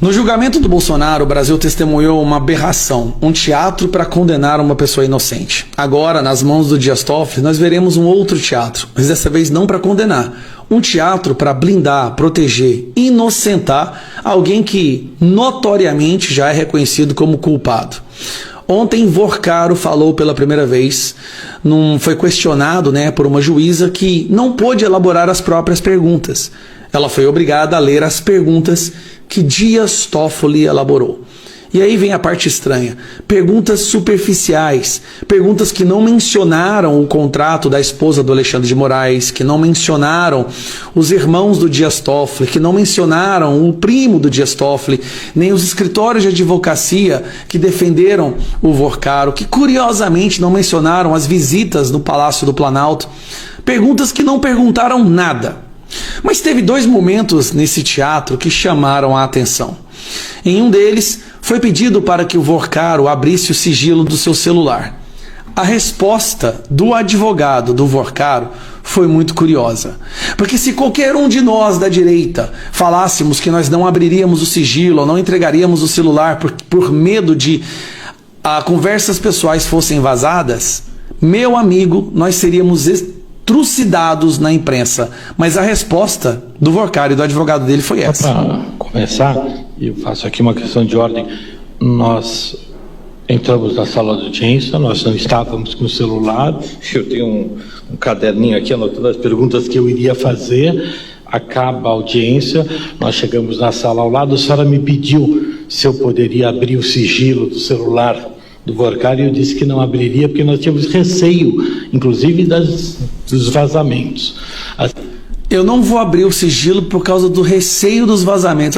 No julgamento do Bolsonaro, o Brasil testemunhou uma aberração, um teatro para condenar uma pessoa inocente. Agora, nas mãos do Dias Toffoli, nós veremos um outro teatro, mas dessa vez não para condenar. Um teatro para blindar, proteger, inocentar alguém que notoriamente já é reconhecido como culpado. Ontem, Vorcaro falou pela primeira vez, foi questionado, por uma juíza que não pôde elaborar as próprias perguntas. Ela foi obrigada a ler as perguntas que Dias Toffoli elaborou. E aí vem a parte estranha. Perguntas superficiais, perguntas que não mencionaram o contrato da esposa do Alexandre de Moraes, que não mencionaram os irmãos do Dias Toffoli, que não mencionaram o primo do Dias Toffoli, nem os escritórios de advocacia que defenderam o Vorcaro, que curiosamente não mencionaram as visitas no Palácio do Planalto. Perguntas que não perguntaram nada. Mas teve dois momentos nesse teatro que chamaram a atenção. Em um deles, foi pedido para que o Vorcaro abrisse o sigilo do seu celular. A resposta do advogado do Vorcaro foi muito curiosa. Porque se qualquer um de nós da direita falássemos que nós não abriríamos o sigilo ou não entregaríamos o celular por medo de conversas pessoais fossem vazadas, meu amigo, nós seríamos trucidados na imprensa. Mas a resposta do Vorcaro e do advogado dele foi essa. Para começar, eu faço aqui uma questão de ordem. Nós entramos na sala de audiência, nós não estávamos com o celular. Eu tenho um caderninho aqui anotando as perguntas que eu iria fazer. Acaba a audiência, nós chegamos na sala ao lado, a senhora me pediu se eu poderia abrir o sigilo do celular do Vorcaro, e eu disse que não abriria porque nós tínhamos receio, inclusive dos vazamentos. Eu não vou abrir o sigilo por causa do receio dos vazamentos.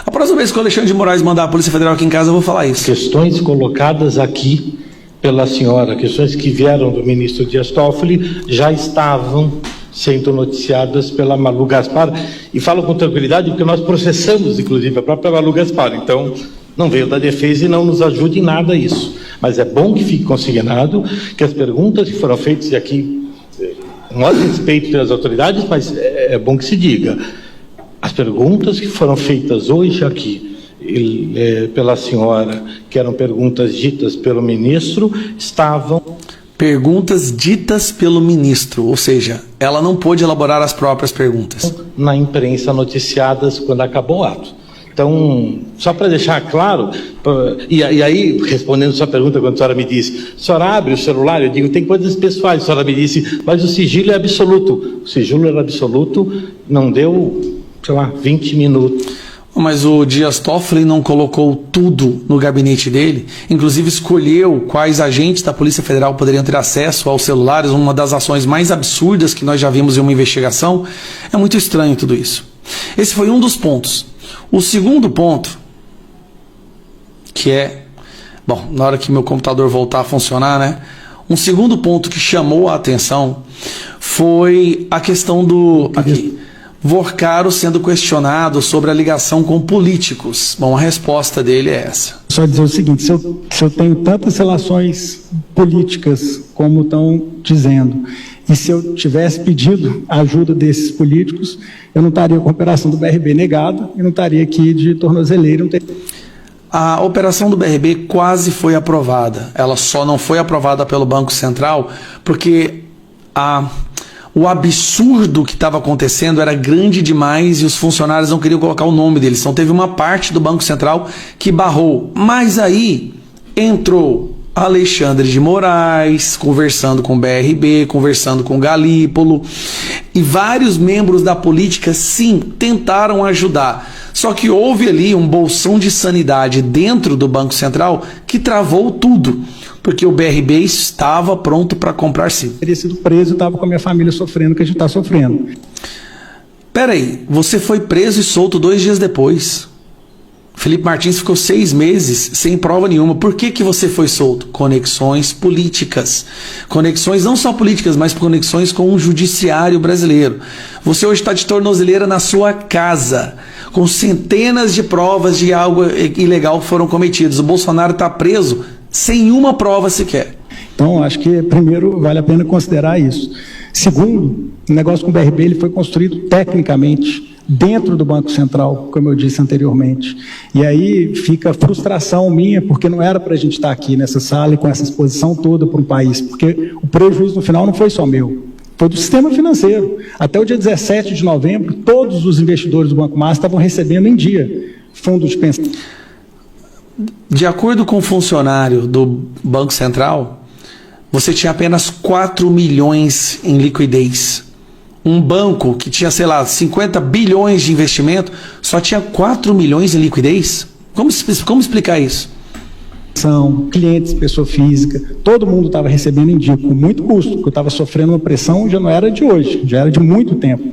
A próxima vez que o Alexandre de Moraes mandar a Polícia Federal aqui em casa, eu vou falar isso. Questões colocadas aqui pela senhora, questões que vieram do ministro Dias Toffoli, já estavam sendo noticiadas pela Malu Gaspar, e falo com tranquilidade porque nós processamos, inclusive, a própria Malu Gaspar. Então, não veio da defesa e não nos ajude em nada isso. Mas é bom que fique consignado que as perguntas que foram feitas, e aqui nós respeito pelas autoridades, mas é bom que se diga, as perguntas que foram feitas hoje aqui pela senhora, que eram perguntas ditas pelo ministro, estavam... Perguntas ditas pelo ministro, ou seja, ela não pôde elaborar as próprias perguntas. Na imprensa noticiadas quando acabou o ato. Então, só para deixar claro, e aí, respondendo a sua pergunta, quando a senhora me disse, a senhora abre o celular? Eu digo, tem coisas pessoais. A senhora me disse, mas o sigilo é absoluto. O sigilo era absoluto, não deu, 20 minutos. Mas o Dias Toffoli não colocou tudo no gabinete dele, inclusive escolheu quais agentes da Polícia Federal poderiam ter acesso aos celulares, uma das ações mais absurdas que nós já vimos em uma investigação. É muito estranho tudo isso. Esse foi um dos pontos. O segundo ponto, que é, na hora que meu computador voltar a funcionar, um segundo ponto que chamou a atenção foi a questão do Vorcaro sendo questionado sobre a ligação com políticos. A resposta dele é essa. Só dizer o seguinte, se eu tenho tantas relações políticas como estão dizendo, e se eu tivesse pedido a ajuda desses políticos, eu não estaria com a operação do BRB negada e não estaria aqui de tornozeleira. A operação do BRB quase foi aprovada. Ela só não foi aprovada pelo Banco Central porque o absurdo que estava acontecendo era grande demais e os funcionários não queriam colocar o nome deles. Então teve uma parte do Banco Central que barrou. Mas aí entrou Alexandre de Moraes, conversando com o BRB, conversando com Galípolo, e vários membros da política, sim, tentaram ajudar. Só que houve ali um bolsão de sanidade dentro do Banco Central que travou tudo, porque o BRB estava pronto para comprar sim. Teria sido preso e estava com a minha família sofrendo o que a gente está sofrendo. Peraí, você foi preso e solto 2 dias depois. Felipe Martins ficou 6 meses sem prova nenhuma. Por que você foi solto? Conexões políticas. Conexões não só políticas, mas conexões com o judiciário brasileiro. Você hoje está de tornozeleira na sua casa, com centenas de provas de algo ilegal que foram cometidas. O Bolsonaro está preso sem uma prova sequer. Então, acho que, primeiro, vale a pena considerar isso. Segundo, o negócio com o BRB ele foi construído tecnicamente dentro do Banco Central, como eu disse anteriormente. E aí fica a frustração minha, porque não era para a gente estar aqui nessa sala e com essa exposição toda para um país, porque o prejuízo no final não foi só meu, foi do sistema financeiro. Até o dia 17 de novembro, todos os investidores do Banco Master estavam recebendo em dia fundos de pensão. De acordo com o funcionário do Banco Central, você tinha apenas 4 milhões em liquidez. Um banco que tinha, sei lá, 50 bilhões de investimento, só tinha 4 milhões em liquidez? Como explicar isso? São clientes, pessoa física, todo mundo estava recebendo em dia, com muito custo, porque eu estava sofrendo uma pressão, já não era de hoje, já era de muito tempo.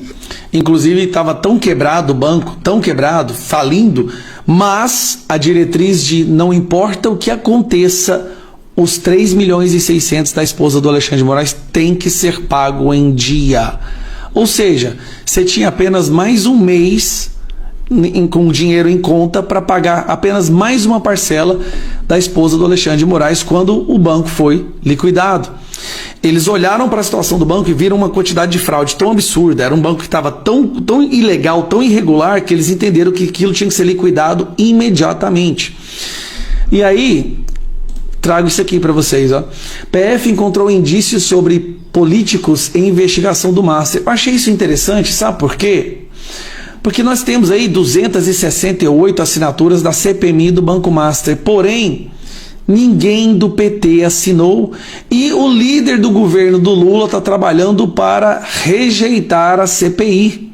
Inclusive estava tão quebrado o banco, tão quebrado, falindo, mas a diretriz de não importa o que aconteça, os 3 milhões e 600 da esposa do Alexandre de Moraes tem que ser pago em dia. Ou seja, você tinha apenas mais um mês com dinheiro em conta para pagar apenas mais uma parcela da esposa do Alexandre de Moraes quando o banco foi liquidado. Eles olharam para a situação do banco e viram uma quantidade de fraude tão absurda, era um banco que estava tão ilegal, tão irregular, que eles entenderam que aquilo tinha que ser liquidado imediatamente. E aí, trago isso aqui para vocês, ó. PF encontrou indícios sobre políticos em investigação do Master. Eu achei isso interessante, sabe por quê? Porque nós temos aí 268 assinaturas da CPMI do Banco Master, porém, ninguém do PT assinou e o líder do governo do Lula está trabalhando para rejeitar a CPI.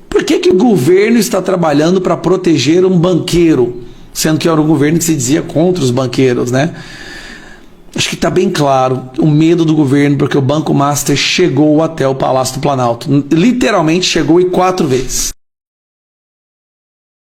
Por que o governo está trabalhando para proteger um banqueiro, sendo que era um governo que se dizia contra os banqueiros, né? Acho que está bem claro o medo do governo, porque o Banco Master chegou até o Palácio do Planalto. Literalmente chegou e 4 vezes.